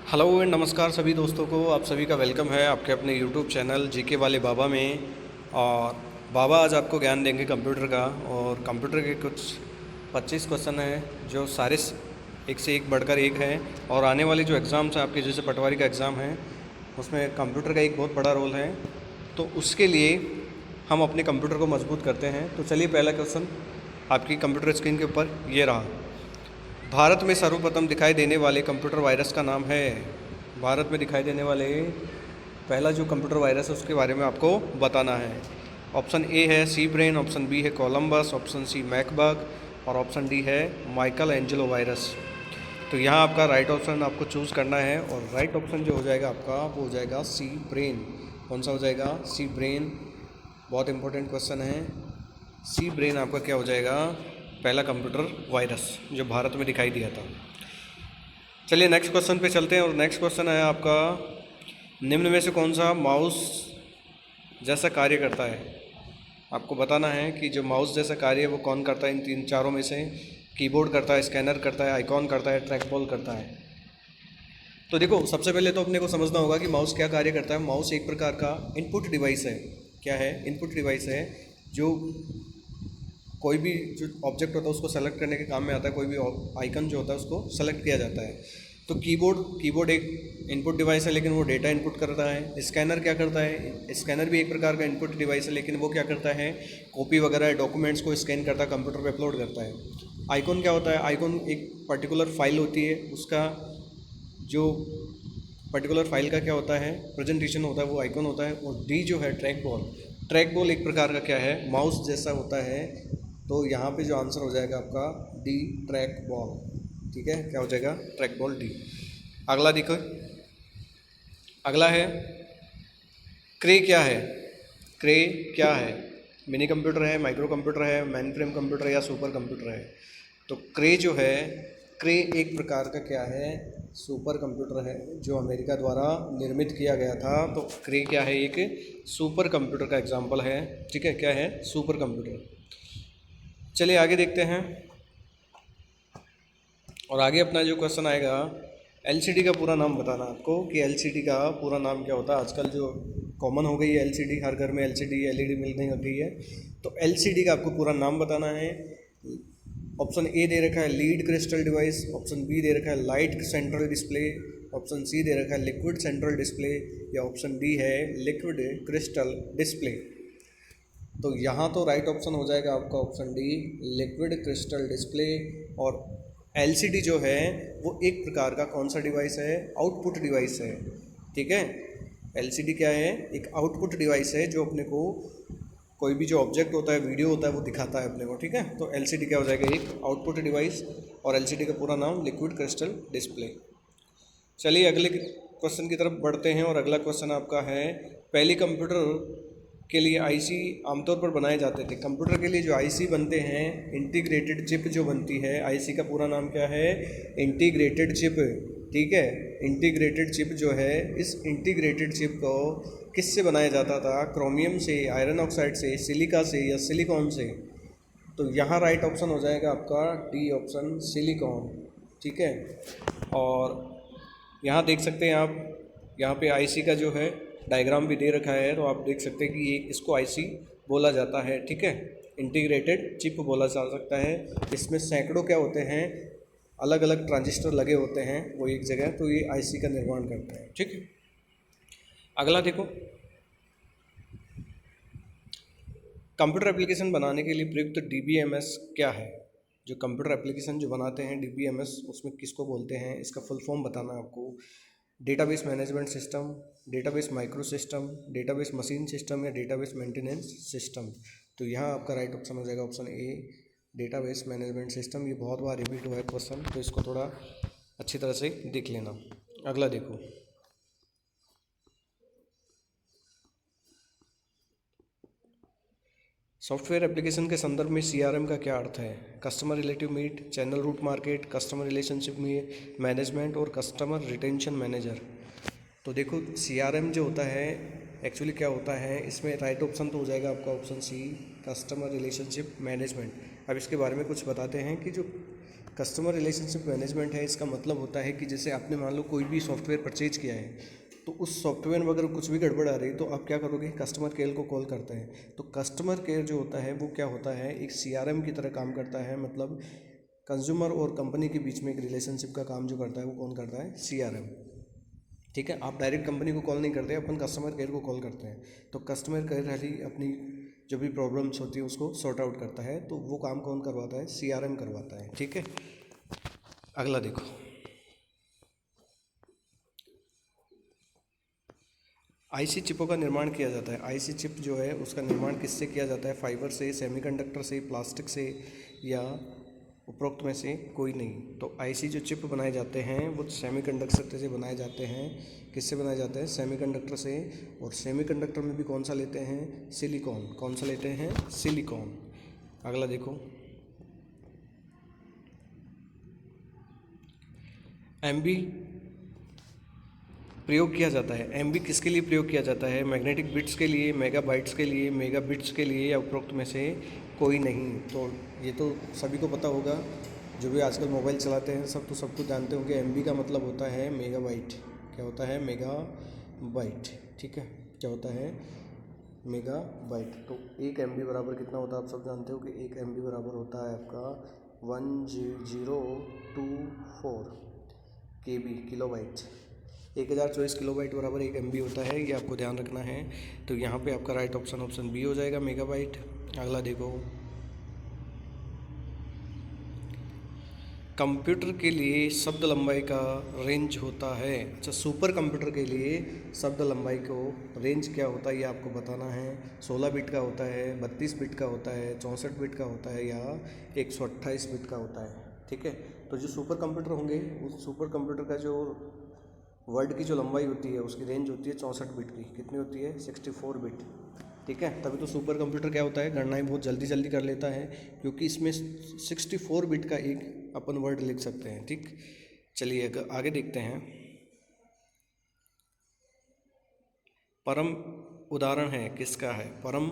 Hello and नमस्कार सभी दोस्तों को। आप सभी का वेलकम है आपके अपने यूट्यूब चैनल जीके वाले बाबा में। और बाबा आज आपको ज्ञान देंगे कंप्यूटर का। और कंप्यूटर के कुछ 25 क्वेश्चन हैं जो सारे एक से एक बढ़कर एक है। और आने वाली जो एग्ज़ाम्स हैं आपके, जैसे पटवारी का एग्ज़ाम है, उसमें कंप्यूटर का एक बहुत बड़ा रोल है। तो उसके लिए हम अपने कंप्यूटर को मजबूत करते हैं। तो चलिए, पहला क्वेश्चन आपकी कंप्यूटर स्क्रीन के ऊपर ये रहा। भारत में सर्वप्रथम दिखाई देने वाले कंप्यूटर वायरस का नाम है। भारत में दिखाई देने वाले पहला जो कंप्यूटर वायरस है उसके बारे में आपको बताना है। ऑप्शन ए है सी ब्रेन, ऑप्शन बी है कोलंबस, ऑप्शन सी मैकबग और ऑप्शन डी है माइकल एंजेलो वायरस। तो यहाँ आपका राइट ऑप्शन आपको चूज़ करना है। और राइट ऑप्शन जो हो जाएगा आपका वो हो जाएगा सी ब्रेन। कौन सा हो जाएगा? सी ब्रेन। बहुत इंपॉर्टेंट क्वेश्चन है। सी ब्रेन आपका क्या हो जाएगा? पहला कंप्यूटर वायरस जो भारत में दिखाई दिया था। चलिए नेक्स्ट क्वेश्चन पे चलते हैं। और नेक्स्ट क्वेश्चन है आपका, निम्न में से कौन सा माउस जैसा कार्य करता है? आपको बताना है कि जो माउस जैसा कार्य है वो कौन करता है इन तीन चारों में से। कीबोर्ड करता है, स्कैनर करता है, आइकॉन करता है, ट्रैक बॉल करता है। तो देखो, सबसे पहले तो अपने को समझना होगा कि माउस क्या कार्य करता है। माउस एक प्रकार का इनपुट डिवाइस है। क्या है? इनपुट डिवाइस है जो कोई भी जो ऑब्जेक्ट होता है उसको सेलेक्ट करने के काम में आता है। कोई भी आइकन जो होता है उसको सेलेक्ट किया जाता है। तो कीबोर्ड एक इनपुट डिवाइस है, लेकिन वो डेटा इनपुट करता है। स्कैनर क्या करता है? स्कैनर भी एक प्रकार का इनपुट डिवाइस है, लेकिन वो क्या करता है? कॉपी वगैरह डॉक्यूमेंट्स को स्कैन करता है, कंप्यूटर पे अपलोड करता है। आइकॉन क्या होता है? आइकॉन एक पर्टिकुलर फाइल होती है, उसका जो पर्टिकुलर फाइल का क्या होता है? प्रेजेंटेशन होता है, वो आइकॉन होता है। और डी जो है ट्रैक बॉल। ट्रैक बॉल एक प्रकार का क्या है? माउस जैसा होता है। तो यहाँ पे जो आंसर हो जाएगा आपका डी, ट्रैक बॉल। ठीक है, क्या हो जाएगा? Track ball, D. अगला देखो, अगला है क्रे। क्या है? क्रे क्या है? मिनी कंप्यूटर है, माइक्रो कंप्यूटर है, मेन फ्रेम कंप्यूटर या सुपर कंप्यूटर है? तो क्रे जो है, क्रे एक प्रकार का क्या है? सुपर कंप्यूटर है जो अमेरिका द्वारा निर्मित किया गया था। तो क्रे क्या है? एक सुपर कंप्यूटर का एग्जाम्पल है। ठीक है, क्या है? Super computer. चलिए आगे देखते हैं। और आगे अपना जो क्वेश्चन आएगा, एलसीडी का पूरा नाम बताना आपको कि एलसीडी का पूरा नाम क्या होता है। आजकल जो कॉमन हो गई है एलसीडी, हर घर में एलसीडी एलईडी मिलने लग गई है। तो एलसीडी का आपको पूरा नाम बताना है। ऑप्शन ए दे रखा है lead crystal device, option B दे रखा है light central display, option C दे रखा है लिक्विड सेंट्रल डिस्प्ले, या ऑप्शन डी है लिक्विड क्रिस्टल डिस्प्ले। तो यहाँ तो राइट ऑप्शन हो जाएगा आपका option D, liquid crystal display. और एलसीडी जो है वो एक प्रकार का कौन सा डिवाइस है? आउटपुट डिवाइस है। ठीक है, एलसीडी क्या है? एक आउटपुट डिवाइस है जो अपने को कोई भी जो ऑब्जेक्ट होता है, वीडियो होता है, वो दिखाता है अपने को। ठीक है, तो एलसीडी क्या हो जाएगा? एक आउटपुट डिवाइस। और एलसीडी का पूरा नाम लिक्विड क्रिस्टल डिस्प्ले। चलिए अगले क्वेश्चन की तरफ बढ़ते हैं। और अगला क्वेश्चन आपका है, पहले कंप्यूटर के लिए आईसी आमतौर पर बनाए जाते थे। कंप्यूटर के लिए जो आईसी बनते हैं, इंटीग्रेटेड चिप जो बनती है, आईसी का पूरा नाम क्या है? Integrated chip. ठीक है, इंटीग्रेटेड चिप जो है, इस इंटीग्रेटेड चिप को किससे बनाया जाता था? क्रोमियम से, आयरन ऑक्साइड से, सिलिका से या सिलिकॉन से? तो यहाँ राइट ऑप्शन हो जाएगा आपका डी ऑप्शन, सिलिकॉन। ठीक है, और यहाँ देख सकते हैं आप, यहाँ पे आईसी का जो है डायग्राम भी दे रखा है। तो आप देख सकते हैं कि ये इसको आईसी बोला जाता है। ठीक है, इंटीग्रेटेड चिप बोला जा सकता है। इसमें सैकड़ों क्या होते हैं? अलग अलग ट्रांजिस्टर लगे होते हैं वो एक जगह, तो ये आईसी का निर्माण करता है। ठीक है, अगला देखो, कंप्यूटर एप्लीकेशन बनाने के लिए प्रयुक्त डीबीएमएस क्या है? जो कंप्यूटर एप्लीकेशन जो बनाते हैं डीबीएमएस, उसमें किसको बोलते हैं? इसका फुल फॉर्म बताना है आपको। Database management system, database micro system, database machine system या डेटाबेस मेंटेनेंस सिस्टम। तो यहाँ आपका राइट ऑप्शन हो जाएगा option A, database management system. ये बहुत बार रिपीट हुआ है क्वेश्चन, तो इसको थोड़ा अच्छी तरह से देख लेना। अगला देखो, सॉफ्टवेयर एप्लीकेशन के संदर्भ में सीआरएम का क्या अर्थ है? Customer relative meet, channel route market, customer relationship में मैनेजमेंट और कस्टमर रिटेंशन मैनेजर। तो देखो, सीआरएम जो होता है एक्चुअली क्या होता है, इसमें राइट ऑप्शन तो हो जाएगा आपका option C, customer relationship management. अब इसके बारे में कुछ बताते हैं कि जो कस्टमर रिलेशनशिप मैनेजमेंट है, इसका मतलब होता है कि जैसे आपने मान लो कोई भी सॉफ्टवेयर परचेज किया है, तो उस सॉफ्टवेयर में अगर कुछ भी गड़बड़ आ रही है तो आप क्या करोगे, कस्टमर केयर को कॉल करते हैं। तो कस्टमर केयर जो होता है वो क्या होता है, एक सीआरएम की तरह काम करता है। मतलब कंज्यूमर और कंपनी के बीच में एक रिलेशनशिप का काम जो करता है वो कौन करता है, सीआरएम। ठीक है, आप डायरेक्ट कंपनी को कॉल नहीं करते, अपन कस्टमर केयर को कॉल करते हैं। तो कस्टमर केयर वाली अपनी जो भी प्रॉब्लम्स होती है उसको सॉर्ट आउट करता है। तो वो काम कौन करवाता है, सीआरएम करवाता है। ठीक है, अगला देखो, आईसी चिपों का निर्माण किया जाता है। आईसी चिप जो है उसका निर्माण किससे किया जाता है, फाइबर से, सेमीकंडक्टर से, प्लास्टिक से, या उपरोक्त में से कोई नहीं। तो आईसी जो चिप बनाए जाते हैं वो सेमीकंडक्टर से बनाए जाते हैं। किससे बनाए जाते हैं, सेमीकंडक्टर से। और सेमीकंडक्टर में भी कौन सा लेते हैं, सिलिकॉन। कौन सा लेते हैं, सिलिकॉन। अगला देखो, एमबी प्रयोग किया जाता है। एमबी किसके लिए प्रयोग किया जाता है, मैग्नेटिक बिट्स के लिए, मेगाबाइट्स के लिए, मेगा बिट्स के लिए, या उपरोक्त में से कोई नहीं। तो ये तो सभी को पता होगा, जो भी आजकल मोबाइल चलाते हैं सब, तो सब कुछ जानते होंगे एमबी का मतलब होता है मेगाबाइट। क्या होता है, मेगाबाइट। ठीक है, क्या होता है, मेगाबाइट। तो एक एमबी बराबर कितना होता है, आप सब जानते हो कि एक एमबी बराबर होता है आपका 1024 केबी, किलोबाइट। 1024 किलोबाइट बराबर एक एमबी होता है, ये आपको ध्यान रखना है। तो यहाँ पे आपका राइट ऑप्शन ऑप्शन बी हो जाएगा, मेगाबाइट। अगला देखो, कंप्यूटर के लिए शब्द लंबाई का रेंज होता है। अच्छा, सुपर कंप्यूटर के लिए शब्द लंबाई को रेंज क्या होता है ये आपको बताना है। 16 बिट का होता है, 32 बिट का होता है, 64 बिट का होता है, या 128 बिट का होता है। ठीक है, तो जो सुपर कंप्यूटर होंगे उस सुपर कंप्यूटर का जो वर्ड की जो लंबाई होती है उसकी रेंज होती है 64 बिट की। कितनी होती है, 64 बिट। ठीक है, तभी तो सुपर कंप्यूटर क्या होता है, गणनाएं बहुत जल्दी जल्दी कर लेता है, क्योंकि इसमें 64 बिट का एक अपन वर्ड लिख सकते हैं। ठीक, चलिए आगे देखते हैं। परम उदाहरण है किसका है, परम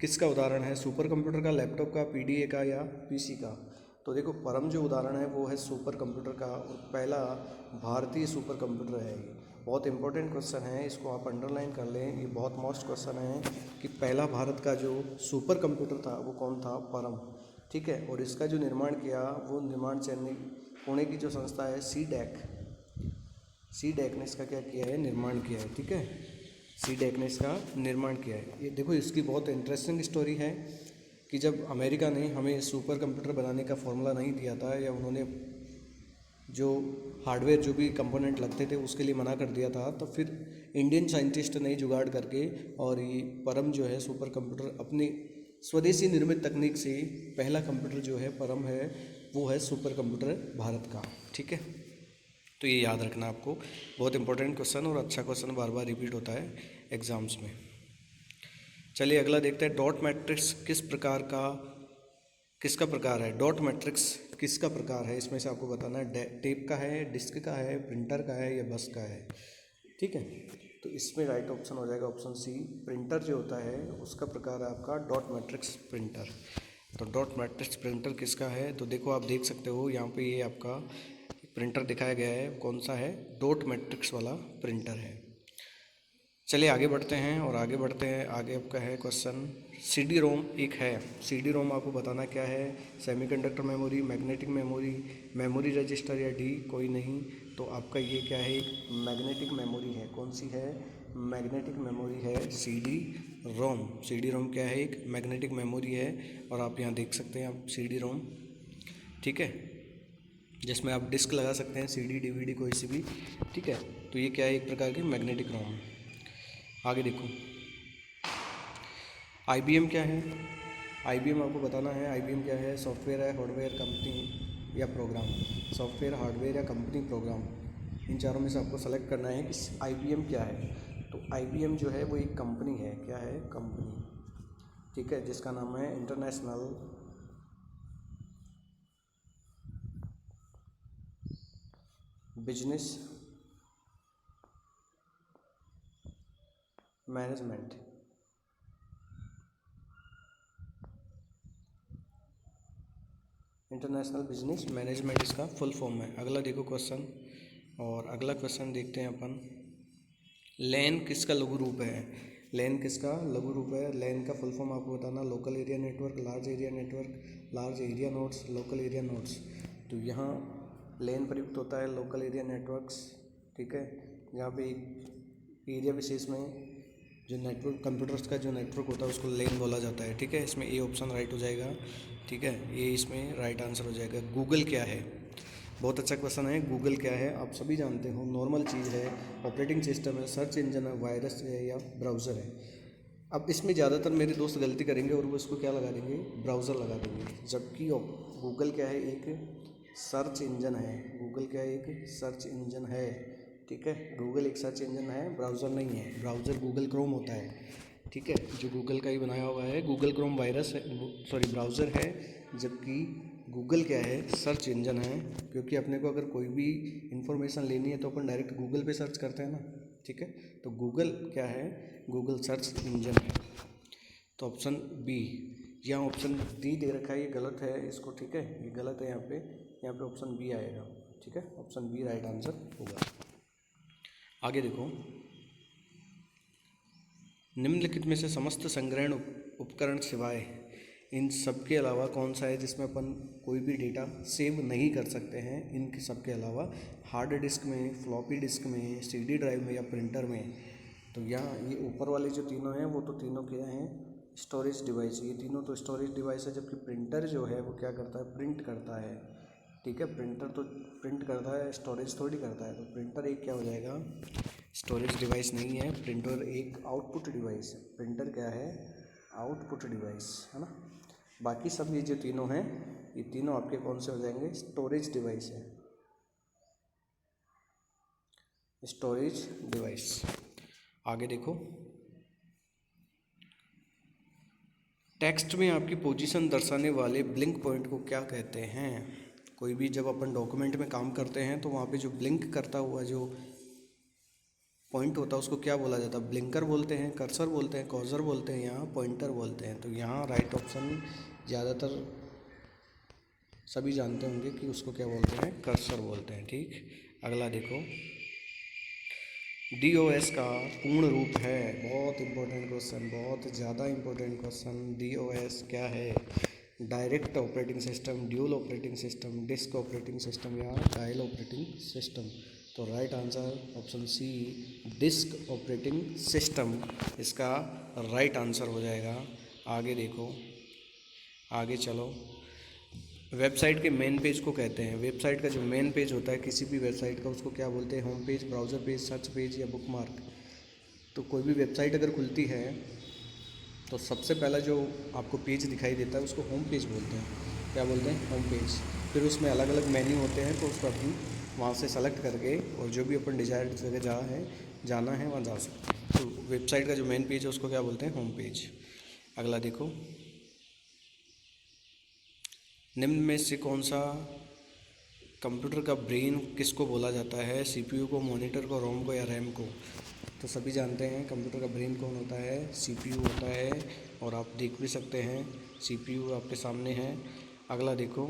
किसका उदाहरण है, सुपर कंप्यूटर का, लैपटॉप का, पीडीए का, या पीसी का। तो देखो, परम जो उदाहरण है वो है सुपर कंप्यूटर का, और पहला भारतीय सुपर कंप्यूटर है। ये बहुत इंपॉर्टेंट क्वेश्चन है, इसको आप अंडरलाइन कर लें, ये बहुत मोस्ट क्वेश्चन है कि पहला भारत का जो सुपर कंप्यूटर था वो कौन था, परम। ठीक है, और इसका जो निर्माण किया वो निर्माण चेन्नई पुणे की जो संस्था है सी डैक ने इसका क्या किया है, निर्माण किया है। ठीक है, सी डैक ने इसका निर्माण किया है। ये देखो, इसकी बहुत इंटरेस्टिंग स्टोरी है कि जब अमेरिका ने हमें सुपर कंप्यूटर बनाने का फॉर्मूला नहीं दिया था, या उन्होंने जो हार्डवेयर जो भी कंपोनेंट लगते थे उसके लिए मना कर दिया था, तो फिर इंडियन साइंटिस्ट ने जुगाड़ करके और ये परम जो है सुपर कंप्यूटर अपनी स्वदेशी निर्मित तकनीक से पहला कंप्यूटर जो है परम है, वो है सुपर कंप्यूटर भारत का। ठीक है, तो ये याद रखना आपको, बहुत इंपॉर्टेंट क्वेश्चन और अच्छा क्वेश्चन, बार बार रिपीट होता है एग्जाम्स में। चलिए अगला देखते हैं, डॉट मैट्रिक्स किसका प्रकार है, डॉट मैट्रिक्स किसका प्रकार है, इसमें से आपको बताना है। टेप का है, डिस्क का है, प्रिंटर का है, या बस का है। ठीक है, तो इसमें राइट ऑप्शन हो जाएगा ऑप्शन सी, प्रिंटर जो होता है उसका प्रकार है आपका डॉट मैट्रिक्स प्रिंटर। तो डॉट मैट्रिक्स प्रिंटर किसका है, तो देखो आप देख सकते हो यहाँ पे ये आपका प्रिंटर दिखाया गया है, कौन सा है, डॉट मैट्रिक्स वाला प्रिंटर है। चलिए आगे बढ़ते हैं, और आगे बढ़ते हैं, आगे आपका है क्वेश्चन, सीडी रोम एक है। सीडी रोम आपको बताना क्या है, semiconductor memory, magnetic memory, memory register, या डी कोई नहीं। तो आपका ये क्या है, एक मैग्नेटिक मेमोरी है। कौन सी है, मैग्नेटिक मेमोरी है सीडी रोम। सीडी रोम क्या है, एक मैग्नेटिक मेमोरी है। और आप यहाँ देख सकते हैं आप सीडी रोम, ठीक है, जिसमें आप डिस्क लगा सकते हैं, सीडी डीवीडी कोई सी भी। ठीक है, तो ये क्या है, एक प्रकार की मैग्नेटिक रोम। आगे देखो, आईबीएम क्या है, आईबीएम आपको बताना है। आईबीएम क्या है, सॉफ्टवेयर है, हार्डवेयर, कंपनी, या प्रोग्राम। सॉफ्टवेयर, हार्डवेयर, या कंपनी, प्रोग्राम, इन चारों में से आपको सेलेक्ट करना है कि आईबीएम क्या है। तो आईबीएम जो है वो एक कंपनी है, क्या है, कंपनी। ठीक है, जिसका नाम है international business management. International business management इसका फुल फॉर्म है। अगला देखो क्वेश्चन, और अगला क्वेश्चन देखते हैं अपन। लैन किसका लघु रूप है? लैन किसका लघु रूप है? लैन का फुल फॉर्म आपको बताना, local area network, large area network, large area nodes, local area nodes. तो यहाँ लैन प्रयुक्त होता है लोकल एरिया नेटवर्क्स, ठीक है, जहाँ पे एक एरिया विशेष में जो नेटवर्क, कंप्यूटर्स का जो नेटवर्क होता है उसको लैन बोला जाता है, ठीक है। इसमें ए ऑप्शन राइट हो जाएगा, ठीक है, ये इसमें राइट आंसर हो जाएगा। गूगल क्या है? बहुत अच्छा क्वेश्चन है। गूगल क्या है? आप सभी जानते हो, नॉर्मल चीज़ है, ऑपरेटिंग सिस्टम है, सर्च इंजन है, वायरस है या ब्राउज़र है। अब इसमें ज़्यादातर मेरे दोस्त गलती करेंगे और वो इसको क्या लगा देंगे, ब्राउज़र लगा देंगे, जबकि गूगल क्या है, एक सर्च इंजन है। गूगल क्या है? एक सर्च इंजन है, ठीक है। गूगल एक सर्च इंजन है, ब्राउज़र नहीं है। ब्राउज़र गूगल क्रोम होता है, ठीक है, जो गूगल का ही बनाया हुआ है। गूगल क्रोम वायरस है, सॉरी ब्राउज़र है, जबकि गूगल क्या है, सर्च इंजन है। क्योंकि अपने को अगर कोई भी इंफॉर्मेशन लेनी है तो अपन डायरेक्ट गूगल पे सर्च करते हैं ना, ठीक है। तो गूगल क्या है? गूगल सर्च इंजन है। तो ऑप्शन बी, यहाँ ऑप्शन डी दे रखा है, ये गलत है इसको, ठीक है, ये गलत है। यहाँ पे ऑप्शन बी आएगा, ठीक है, ऑप्शन बी राइट आंसर होगा। आगे देखो, निम्नलिखित में से समस्त संग्रहण उपकरण सिवाय इन सब के अलावा कौन सा है जिसमें अपन कोई भी डेटा सेव नहीं कर सकते हैं? इन सब के अलावा हार्ड डिस्क में, फ्लॉपी डिस्क में, सीडी ड्राइव में या प्रिंटर में। तो यहाँ ये ऊपर वाले जो तीनों हैं वो तो तीनों क्या हैं, स्टोरेज डिवाइस। ये तीनों तो स्टोरेज डिवाइस है, जबकि प्रिंटर जो है वो क्या करता है, प्रिंट करता है, ठीक है। प्रिंटर तो प्रिंट करता है, स्टोरेज थोड़ी करता है। तो प्रिंटर एक क्या हो जाएगा, स्टोरेज डिवाइस नहीं है। प्रिंटर एक आउटपुट डिवाइस है। प्रिंटर क्या है, आउटपुट डिवाइस है ना। बाकी सब ये जो तीनों हैं, ये तीनों आपके कौन से हो जाएंगे, स्टोरेज डिवाइस है, स्टोरेज डिवाइस। आगे देखो, टेक्स्ट में आपकी पोजीशन दर्शाने वाले ब्लिंक पॉइंट को क्या कहते हैं? कोई भी जब अपन डॉक्यूमेंट में काम करते हैं तो वहाँ पे जो ब्लिंक करता हुआ जो पॉइंट होता है उसको क्या बोला जाता है? ब्लिंकर बोलते हैं, कर्सर बोलते हैं, कर्सर बोलते हैं, यहाँ पॉइंटर बोलते हैं। तो यहाँ राइट ऑप्शन ज़्यादातर सभी जानते होंगे कि उसको क्या बोलते हैं, कर्सर बोलते हैं, ठीक। अगला देखो, DOS का पूर्ण रूप है। बहुत इंपॉर्टेंट क्वेश्चन, बहुत ज़्यादा इंपॉर्टेंट क्वेश्चन। DOS क्या है? Direct operating system, dual operating system, disk operating system या डायल ऑपरेटिंग सिस्टम। तो right answer option C, disk operating system इसका राइट आंसर हो जाएगा। आगे देखो, आगे चलो, वेबसाइट के मेन पेज को कहते हैं, वेबसाइट का जो मेन पेज होता है किसी भी वेबसाइट का उसको क्या बोलते हैं? Home page, browser page, search page या बुकमार्क। तो कोई भी वेबसाइट अगर खुलती है तो सबसे पहला जो आपको पेज दिखाई देता है उसको होम पेज बोलते हैं। क्या बोलते हैं? Home page. फिर उसमें अलग अलग मेन्यू होते हैं, तो उसको अपन वहाँ से सेलेक्ट करके और जो भी अपन डिजायर्ड जगह जाना है वहाँ जा सकते हैं। तो वेबसाइट का जो मेन पेज है उसको क्या बोलते हैं? Home page. अगला देखो, निम्न में से कौन सा कंप्यूटर का ब्रेन किसको बोला जाता है? CPU को, मॉनिटर को, रोम को या रैम को? तो सभी जानते हैं कंप्यूटर का ब्रेन कौन होता है, CPU होता है। और आप देख भी सकते हैं CPU आपके सामने है। अगला देखो,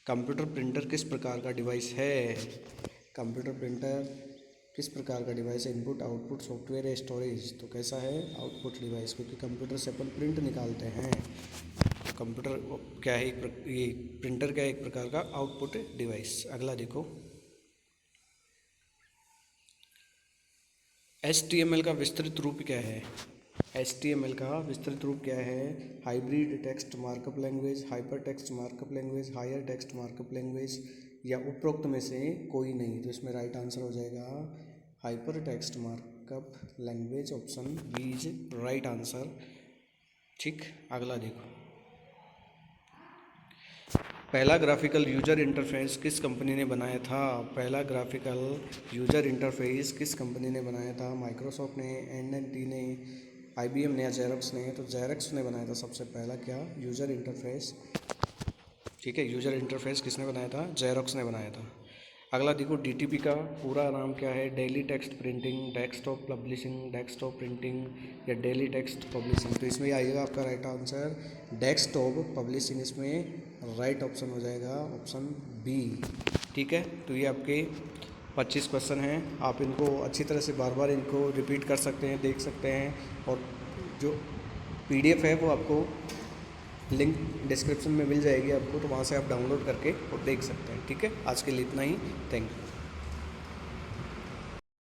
कंप्यूटर प्रिंटर किस प्रकार का डिवाइस है? कंप्यूटर प्रिंटर किस प्रकार का डिवाइस है? इनपुट, आउटपुट, सॉफ्टवेयर या स्टोरेज? तो कैसा है? आउटपुट डिवाइस, क्योंकि कंप्यूटर से अपन प्रिंट निकालते हैं। कंप्यूटर क्या है, ये प्रिंटर क्या है, एक प्रकार का आउटपुट डिवाइस। अगला देखो, HTML का विस्तृत रूप क्या है? HTML का विस्तृत रूप क्या है? Hybrid text markup language, hyper text markup language, higher text markup language या उपरोक्त में से कोई नहीं। तो इसमें राइट आंसर हो जाएगा hyper text markup language, option B is right answer, ठीक। अगला देखो, पहला ग्राफिकल यूजर इंटरफेस किस कंपनी ने बनाया था? पहला ग्राफिकल यूजर इंटरफेस किस कंपनी ने बनाया था? माइक्रोसॉफ्ट ने, NNT ने, IBM ने या जेरोक्स ने? तो जेरोक्स ने बनाया था सबसे पहला क्या, यूजर इंटरफेस, ठीक है। यूजर इंटरफेस किसने बनाया था? जेरोक्स ने बनाया था। अगला देखो, DTP का पूरा नाम क्या है? Daily text printing, desktop publishing, desktop printing या डेली टेक्स्ट पब्लिशिंग? तो इसमें आएगा आपका राइट आंसर डेस्कटॉप पब्लिशिंग, इसमें राइट ऑप्शन हो जाएगा ऑप्शन बी। ठीक है, तो ये आपके 25 क्वेश्चन हैं। आप इनको अच्छी तरह से बार बार इनको रिपीट कर सकते हैं, देख सकते हैं, और जो पीडीएफ है वो आपको लिंक डिस्क्रिप्शन में मिल जाएगी आपको, तो वहाँ से आप डाउनलोड करके और देख सकते हैं। ठीक है, आज के लिए इतना ही। Thank you.